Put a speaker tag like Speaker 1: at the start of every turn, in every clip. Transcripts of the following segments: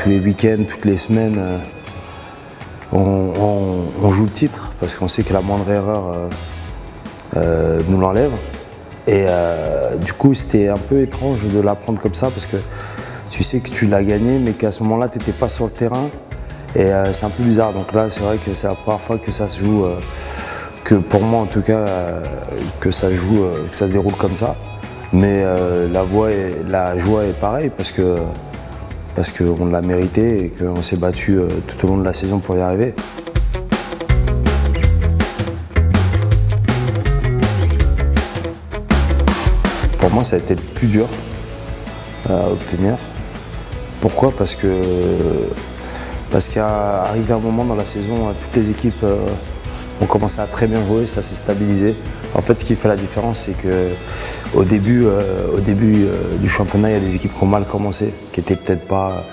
Speaker 1: tous les week-ends, toutes les semaines, on joue le titre parce qu'on sait que la moindre erreur nous l'enlève. Et du coup, c'était un peu étrange de l'apprendre comme ça parce que tu sais que tu l'as gagné, mais qu'à ce moment-là, tu n'étais pas sur le terrain. Et c'est un peu bizarre. Donc là, c'est vrai que c'est la première fois que ça se joue, que pour moi en tout cas, que ça se déroule comme ça. Mais la joie est pareille parce qu'on l'a mérité et qu'on s'est battu tout au long de la saison pour y arriver. Pour moi, ça a été le plus dur à obtenir. Pourquoi? Parce qu'arrivé un moment dans la saison, toutes les équipes ont commencé à très bien jouer, ça s'est stabilisé. En fait, ce qui fait la différence, c'est qu'au début du championnat, il y a des équipes qui ont mal commencé, qui n'étaient peut-être pas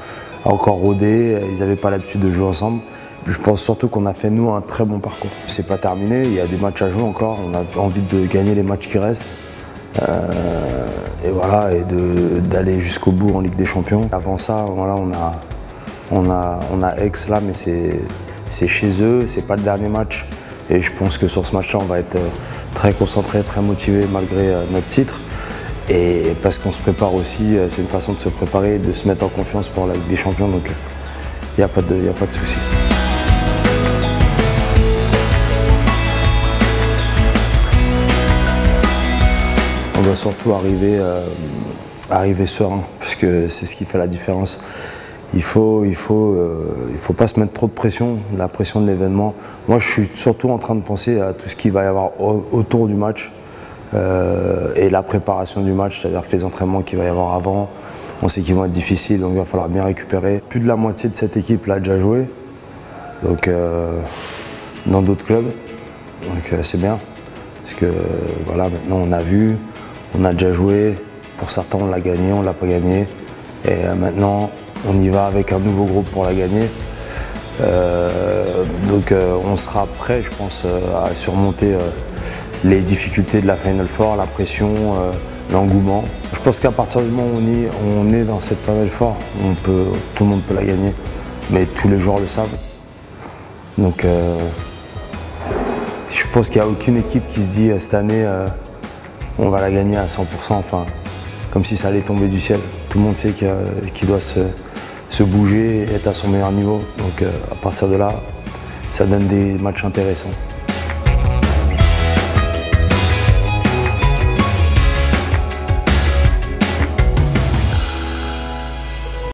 Speaker 1: encore rodées, ils n'avaient pas l'habitude de jouer ensemble. Je pense surtout qu'on a fait, nous, un très bon parcours. C'est pas terminé, il y a des matchs à jouer encore, on a envie de gagner les matchs qui restent. Et voilà, et d'aller jusqu'au bout en Ligue des Champions. Avant ça, voilà, on a Aix là, mais c'est chez eux, c'est pas le dernier match. Et je pense que sur ce match-là, on va être très concentré, très motivé malgré notre titre. Et parce qu'on se prépare aussi, c'est une façon de se préparer, de se mettre en confiance pour la Ligue des Champions. Donc il n'y a pas de souci. On doit surtout arriver serein, parce que c'est ce qui fait la différence. Il faut pas se mettre trop de pression, la pression de l'événement. Moi, je suis surtout en train de penser à tout ce qu'il va y avoir autour du match et la préparation du match, c'est-à-dire que les entraînements qu'il va y avoir avant, on sait qu'ils vont être difficiles, donc il va falloir bien récupérer. Plus de la moitié de cette équipe l'a déjà joué, donc dans d'autres clubs, donc c'est bien, parce que voilà, maintenant on a vu. On a déjà joué, pour certains on l'a gagné, on ne l'a pas gagné. Et maintenant on y va avec un nouveau groupe pour la gagner. Donc on sera prêt, je pense, à surmonter les difficultés de la Final Four, la pression, l'engouement. Je pense qu'à partir du moment où on est dans cette Final Four, tout le monde peut la gagner. Mais tous les joueurs le savent. Donc je pense qu'il n'y a aucune équipe qui se dit cette année on va la gagner à 100%, enfin, comme si ça allait tomber du ciel. Tout le monde sait qu'il doit se bouger et être à son meilleur niveau. Donc à partir de là, ça donne des matchs intéressants.